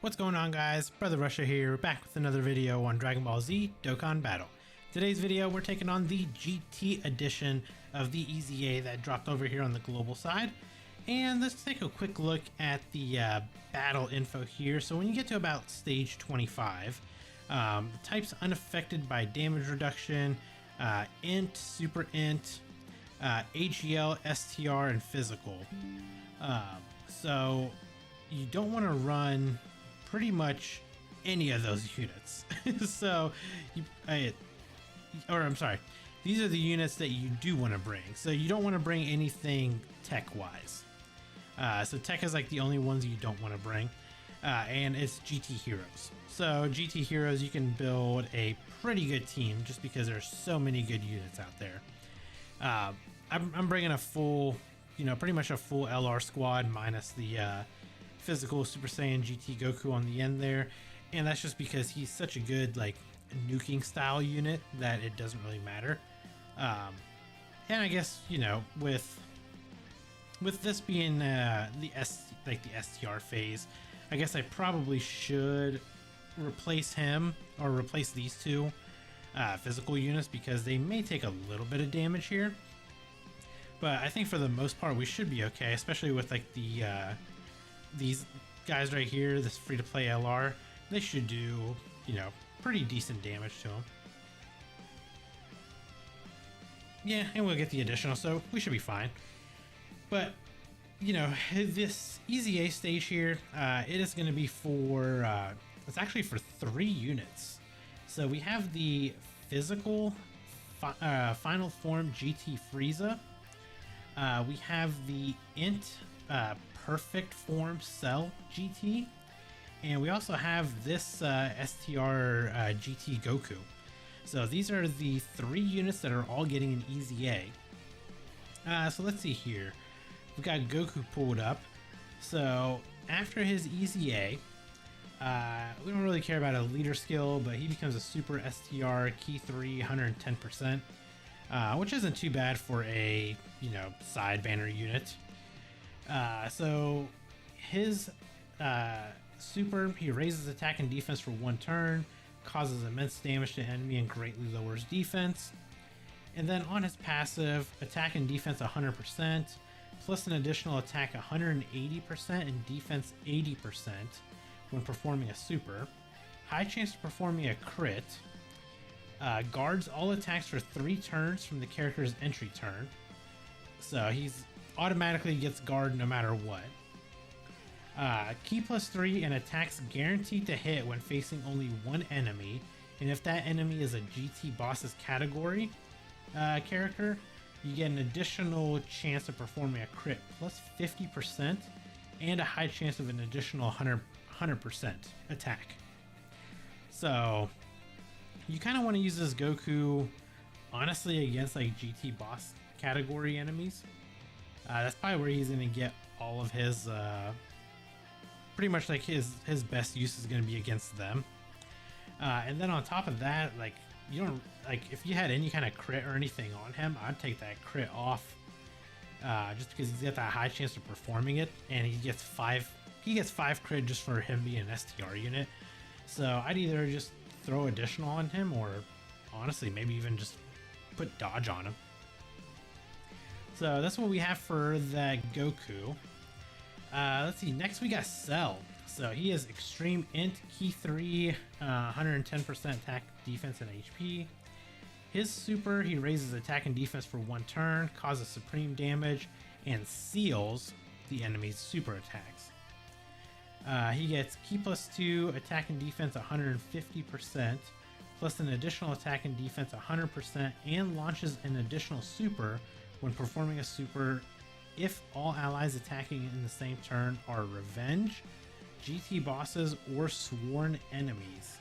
What's going on, guys? Brother Russia here, back with another video on Dragon Ball Z Dokkan Battle. Today's video, we're taking on the GT edition of the EZA that dropped over here on the global side. And let's take a quick look at the battle info here. So when you get to about stage 25, the type's unaffected by damage reduction, int, super int, AGL, STR, and physical. So you don't want to run pretty much any of those units. So, I'm sorry, these are the units that you do want to bring. So you don't want to bring anything tech-wise. So tech is like the only ones you don't want to bring, and it's GT heroes. So GT heroes, you can build a pretty good team just because there's so many good units out there. I'm bringing a full, pretty much a full LR squad minus the physical Super Saiyan GT Goku on the end there, and that's just because he's such a good nuking style unit that it doesn't really matter. And I guess with this being the STR phase, I guess I probably should replace him or replace these two physical units because they may take a little bit of damage here. But I think for the most part we should be okay, especially with the these guys right here, this free-to-play LR. They should do, pretty decent damage to them. Yeah, and we'll get the additional, so we should be fine. But, this EZA stage here, it is going to be for, it's actually for 3 units. So we have the physical final form GT Frieza. We have the int perfect form Cell GT, and we also have this STR GT Goku. So these are the 3 units that are all getting an EZA. So let's see here. We've got Goku pulled up. So after his EZA, we don't really care about a leader skill, but he becomes a Super STR Key 3 110%, which isn't too bad for a side banner unit. So his super, he raises attack and defense for 1 turn, causes immense damage to enemy and greatly lowers defense. And then on his passive, attack and defense 100%, plus an additional attack 180% and defense 80% when performing a super. High chance of performing a crit. Guards all attacks for 3 turns from the character's entry turn. So he's automatically gets guard no matter what. Key +3 and attacks guaranteed to hit when facing only 1 enemy, and if that enemy is a GT boss's category character, you get an additional chance of performing a crit plus 50% and a high chance of an additional 100% attack. So you kind of want to use this Goku honestly against GT boss category enemies. That's probably where he's going to get all of his, pretty much his best use is going to be against them. And then on top of that, you don't, if you had any kind of crit or anything on him, I'd take that crit off, just because he's got that high chance of performing it, and he gets 5 crit just for him being an STR unit. So I'd either just throw additional on him, or honestly, maybe even just put dodge on him. So that's what we have for that Goku. Let's see, next we got Cell. So he is Extreme Int, Key 3, 110% attack, defense, and HP. His super, he raises attack and defense for 1 turn, causes supreme damage, and seals the enemy's super attacks. He gets Key +2, attack and defense 150%, plus an additional attack and defense 100%, and launches an additional super when performing a super if all allies attacking in the same turn are Revenge, GT bosses, or Sworn enemies.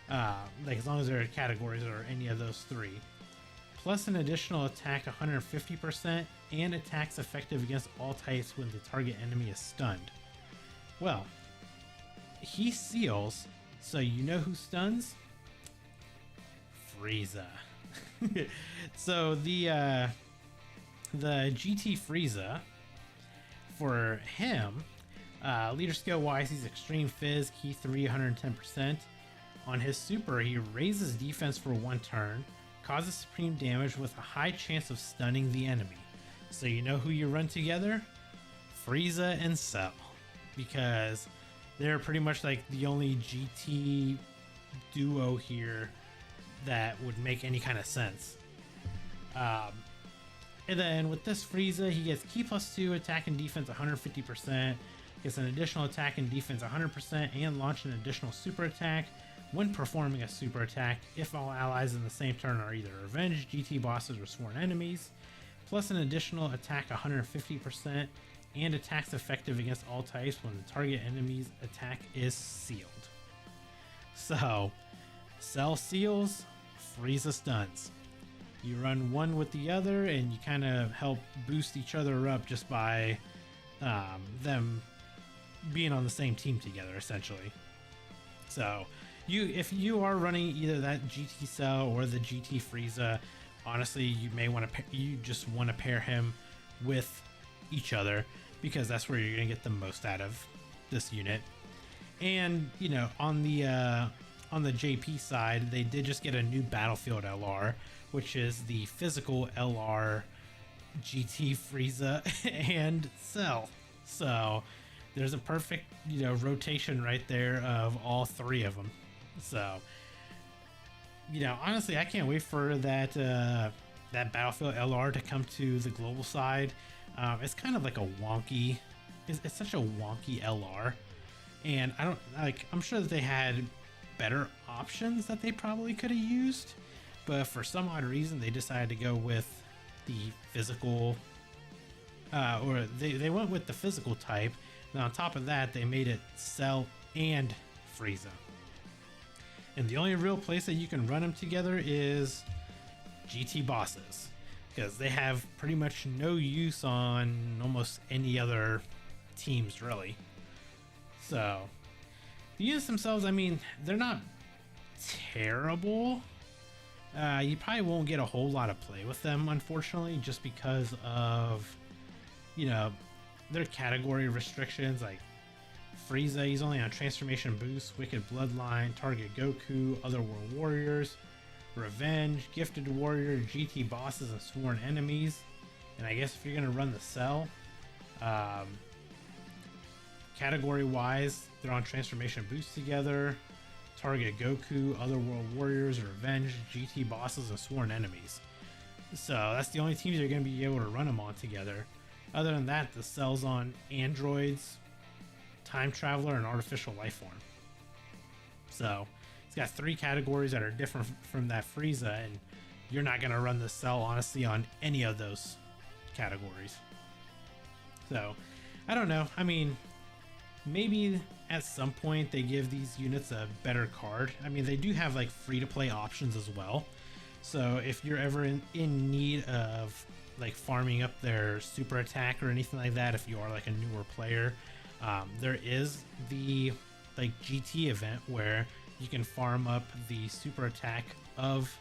As long as there are categories or any of those 3. Plus an additional attack 150% and attacks effective against all types when the target enemy is stunned. Well, he seals, so you know who stuns? Frieza. So the GT Frieza, for him, Leader skill wise, he's extreme fizz, key 3, 110%. On his super, he raises defense for 1 turn, causes supreme damage with a high chance of stunning the enemy. So you know who you run together? Frieza and Cell, because they're pretty much like the only GT duo here that would make any kind of sense. And then with this Frieza, he gets key +2, attack and defense 150%, gets an additional attack and defense 100%, and launch an additional super attack when performing a super attack if all allies in the same turn are either revenged, GT bosses, or sworn enemies, plus an additional attack 150%, and attacks effective against all types when the target enemy's attack is sealed. So, Cell seals, Frieza stuns. You run one with the other, and you kind of help boost each other up just by them being on the same team together, essentially. So, if you are running either that GT Cell or the GT Frieza, honestly, you may want to you just want to pair him with each other, because that's where you're gonna get the most out of this unit. And you know, on the JP side, they did just get a new Battlefield LR, which is the physical LR GT Frieza and Cell. So there's a perfect, you know, rotation right there of all 3 of them. So, you know, honestly, I can't wait for that that Battlefield LR to come to the global side. It's kind of like a wonky, it's such a wonky LR, and I'm sure that they had better options that they probably could have used, but for some odd reason they decided to go with the physical, or they went with the physical type, and on top of that they made it Cell and Frieza. And the only real place that you can run them together is GT bosses, because they have pretty much no use on almost any other teams, really. So the units themselves, I mean, they're not terrible. You probably won't get a whole lot of play with them, unfortunately, just because of, you know, their category restrictions. Like Frieza, he's only on Transformation Boost, Wicked Bloodline, Target Goku, Otherworld Warriors, Revenge, Gifted Warrior, GT bosses, and sworn enemies. And I guess if you're gonna run the Cell, category wise, they're on Transformation Boost together, Target Goku, Otherworld Warriors, Revenge, GT bosses, and sworn enemies. So that's the only teams you're gonna be able to run them on together. Other than that, the Cell's on androids, time traveler, and artificial life form. So it's got 3 categories that are different from that Frieza, and you're not going to run the Cell, honestly, on any of those categories. So I don't know. I mean, maybe at some point they give these units a better card. I mean, they do have like free-to-play options as well. So if you're ever in need of like farming up their super attack or anything like that, if you are like a newer player, there is the like GT event where you can farm up the super attack of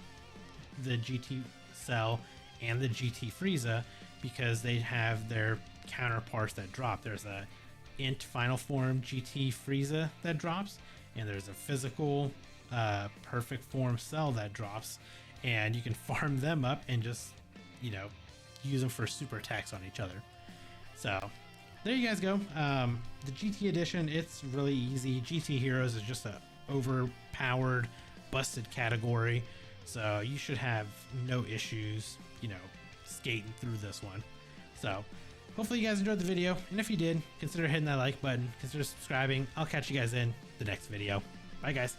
the GT Cell and the GT Frieza, because they have their counterparts that drop. There's a int final form GT Frieza that drops, and there's a physical perfect form Cell that drops, and you can farm them up and just, you know, use them for super attacks on each other. So there you guys go. The GT edition, it's really easy. GT Heroes is just a overpowered, busted category, so you should have no issues, you know, skating through this one. So hopefully you guys enjoyed the video, and if you did, consider hitting that like button, consider subscribing. I'll catch you guys in the next video. Bye guys.